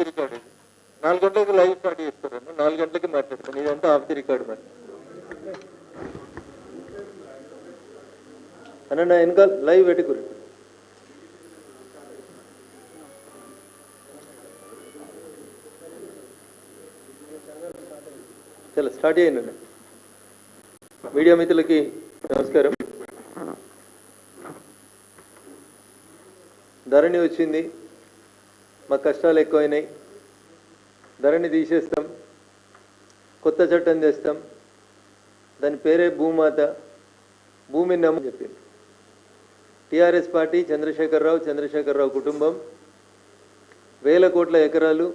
Record. 4 గంటలకు live start చేస్తారన్న, 4 గంటలకి మాట్లాడతాను. ఇదంతా ఆఫ్ ది రికార్డు మరి అన్న. వెనక లైవ్ పెట్టుకురు. చలో స్టార్ట్ చేయండి అన్న. మీడియా మిత్రులకి నమస్కారం. ధరణి వచ్చింది, మా కష్టాలు ఎక్కువైనాయి, ధరణి తీసేస్తాం, కొత్త చట్టం తెస్తాం, దాని పేరే భూమాత, భూమిని నమ్మని చెప్పింది. టీఆర్ఎస్ పార్టీ చంద్రశేఖరరావు కుటుంబం వేల కోట్ల ఎకరాలు,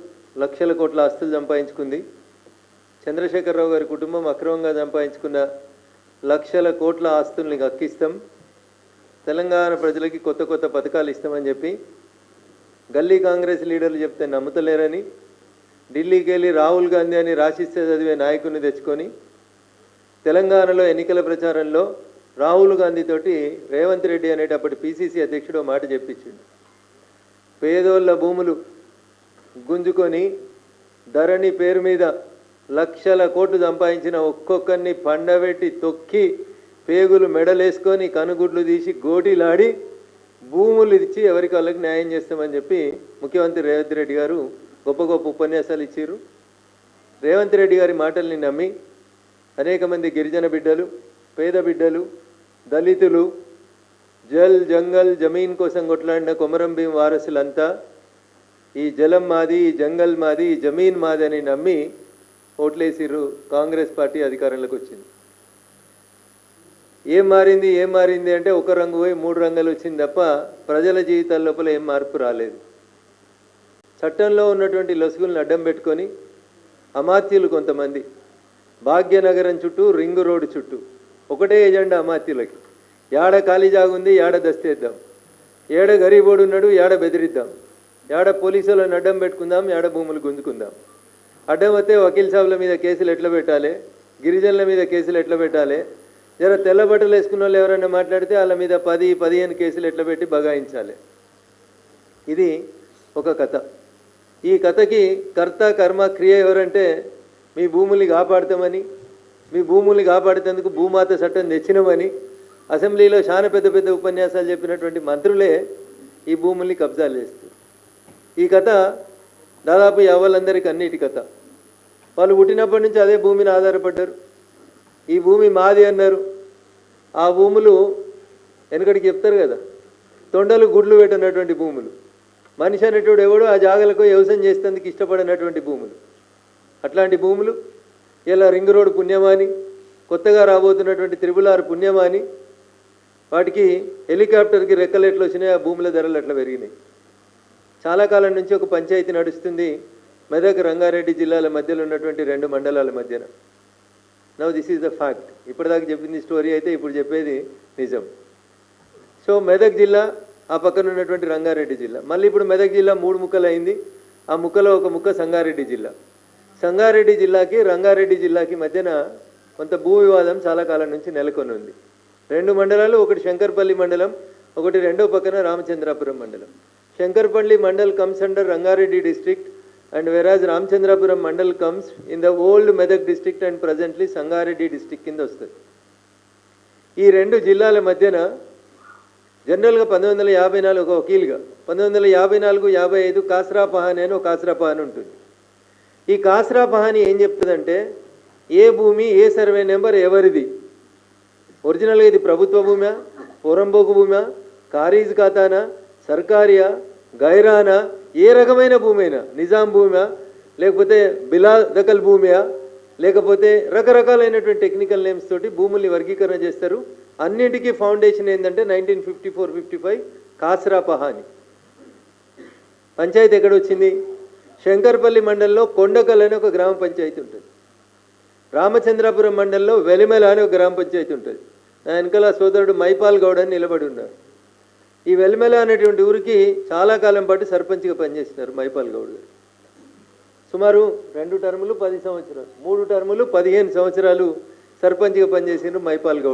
లక్షల కోట్ల ఆస్తులు సంపాదించుకుంది. చంద్రశేఖరరావు గారి కుటుంబం అక్రమంగా సంపాదించుకున్న లక్షల కోట్ల ఆస్తుల్ని హక్కిస్తాం, తెలంగాణ ప్రజలకి కొత్త కొత్త పథకాలు ఇస్తామని చెప్పి గల్లీ కాంగ్రెస్ లీడర్లు చెప్తే నమ్ముతలేరని ఢిల్లీకి వెళ్ళి రాహుల్ గాంధీ అని రాసిస్తే చదివే నాయకుడిని తెచ్చుకొని తెలంగాణలో ఎన్నికల ప్రచారంలో రాహుల్ గాంధీ తోటి రేవంత్ రెడ్డి అనేటప్పటి పిసిసి అధ్యక్షుడు మాట చెప్పించిండు. పేదోళ్ళ భూములు గుంజుకొని ధరణి పేరు మీద లక్షల కోట్లు సంపాదించిన ఒక్కొక్కరిని పండబెట్టి తొక్కి పేగులు మెడలేసుకొని కనుగుడ్లు తీసి గోటీలాడి భూములు ఇచ్చి ఎవరికి వాళ్ళకి న్యాయం చేస్తామని చెప్పి ముఖ్యమంత్రి రేవంత్ రెడ్డి గారు గొప్ప గొప్ప ఉపన్యాసాలు ఇచ్చారు. రేవంత్ రెడ్డి గారి మాటల్ని నమ్మి అనేక మంది గిరిజన బిడ్డలు, పేద బిడ్డలు, దళితులు, జల్ జంగల్ జమీన్ కోసం కొట్లాడిన కొమరం భీం వారసులంతా ఈ జలం మాది, ఈ జంగల్ మాది, ఈ జమీన్ మాది అని నమ్మి ఓట్లేసిర్రు. కాంగ్రెస్ పార్టీ అధికారంలోకి వచ్చింది. ఏం మారింది అంటే ఒక రంగు పోయి 3 రంగులు వచ్చింది తప్ప ప్రజల జీవితాల లోపల ఏం మార్పు రాలేదు. చట్టంలో ఉన్నటువంటి లొసుగులను అడ్డం పెట్టుకొని అమాత్యులు కొంతమంది భాగ్యనగరం చుట్టూ, రింగు రోడ్డు చుట్టూ ఒకటే ఎజెండా అమాత్యులకి. ఏడ ఖాళీ జాగుంది, ఏడ దస్తేద్దాం, ఏడ గరీబోడు ఉన్నాడు, ఏడ బెదిరిద్దాం, ఏడ పోలీసులను అడ్డం పెట్టుకుందాం, ఏడ భూములు గుంజుకుందాం. అడ్డం వస్తే వకీల్ సాబుల మీద కేసులు ఎట్లా పెట్టాలి, గిరిజనుల మీద కేసులు ఎట్లా పెట్టాలి, జర తెల్ల బట్టలు వేసుకున్న వాళ్ళు ఎవరైనా మాట్లాడితే వాళ్ళ మీద 10-15 కేసులు ఎట్లా పెట్టి బగాయించాలి. ఇది ఒక కథ. ఈ కథకి కర్త కర్మ క్రియ ఎవరంటే మీ భూముల్ని కాపాడుతామని, మీ భూముల్ని కాపాడేందుకు భూమాత చట్టం తెచ్చినామని అసెంబ్లీలో చాలా పెద్ద పెద్ద ఉపన్యాసాలు చెప్పినటువంటి మంత్రులే ఈ భూముల్ని కబ్జాలు చేస్తారు. ఈ కథ దాదాపు యవ్వలందరికీ అన్నిటి కథ. వాళ్ళు పుట్టినప్పటి నుంచి అదే భూమిని ఆధారపడ్డారు. ఈ భూమి మాది అన్నారు. ఆ భూములు వెనకడికి చెప్తారు కదా, తొండలు గుడ్లు పెట్టినటువంటి భూములు, మనిషి అనేటోడు ఎవడో ఆ జాగలకు వ్యవసాయం చేసేందుకు ఇష్టపడినటువంటి భూములు. అట్లాంటి భూములు ఇలా రింగ్ రోడ్ పుణ్యమాని, కొత్తగా రాబోతున్నటువంటి త్రిపులార్ పుణ్యమాని, వాటికి హెలికాప్టర్కి రెక్కలు ఎట్లా వచ్చినాయి, ఆ భూముల ధరలు ఎట్లా పెరిగినాయి. చాలా కాలం నుంచి ఒక పంచాయతీ నడుస్తుంది మెదక్ రంగారెడ్డి జిల్లాల మధ్యలో ఉన్నటువంటి 2 మండలాల మధ్యన. Now this is the fact. ఇప్పటిదాకా చెప్పింది స్టోరీ అయితే ఇప్పుడు చెప్పేది నిజం. సో మెదక్ జిల్లా, ఆ పక్కన ఉన్నటువంటి రంగారెడ్డి జిల్లా, మళ్ళీ ఇప్పుడు మెదక్ జిల్లా 3 ముక్కలు అయింది. ఆ ముక్కలో ఒక ముక్క సంగారెడ్డి జిల్లా. సంగారెడ్డి జిల్లాకి రంగారెడ్డి జిల్లాకి మధ్యన కొంత భూ వివాదం చాలా కాలం నుంచి నెలకొని ఉంది. 2 మండలాలు, ఒకటి శంకర్పల్లి మండలం, ఒకటి రెండో పక్కన రామచంద్రాపురం మండలం. Shankarpally mandal comes under Rangareddy district and whereas Ramchandrapuram mandal comes in the old Medak district and presently Sangareddy district కింద వస్తుంది. ఈ 2 జిల్లాల మధ్యన జనరల్గా 1954 ఒక వకీల్గా 1954-55 కాస్రా పహాని అని ఒక కాస్రా పహాని ఉంటుంది. ఈ కాస్రా పహాని ఏం చెప్తుందంటే ఏ భూమి, ఏ సర్వే నెంబర్ ఎవరిది, ఒరిజినల్గా ఇది ప్రభుత్వ భూమా, పొరంబోకు భూమా, ఖారీజ్ ఖాతానా, సర్కారియా, గైరానా, ఏ రకమైన భూమైనా, నిజాం భూమా, లేకపోతే బిలా దఖల్ భూమియా, లేకపోతే రకరకాలైనటువంటి టెక్నికల్ నేమ్స్ తోటి భూముల్ని వర్గీకరణ చేస్తారు. అన్నిటికీ ఫౌండేషన్ ఏంటంటే 1954-55 కాస్రా పహాని. పంచాయతీ ఎక్కడ వచ్చింది? శంకర్పల్లి మండలంలో కొండకల్ అని ఒక గ్రామ పంచాయతీ ఉంటుంది. రామచంద్రాపురం మండలంలో వెలిమెల అని ఒక గ్రామ పంచాయతీ ఉంటుంది. నా వెనకాల సోదరుడు మైపాల్ గౌడ్ అని నిలబడి ఉన్నారు. ఈ వెలిమెల అనేటువంటి ఊరికి చాలా కాలం పాటు సర్పంచ్గా పనిచేసినారు మైపాల్ గౌడ్ గారు. సుమారు 2 టర్ములు 10 సంవత్సరాలు, 3 టర్ములు 15 సంవత్సరాలు సర్పంచ్గా పనిచేసినారు మైపాల్ గౌడ్.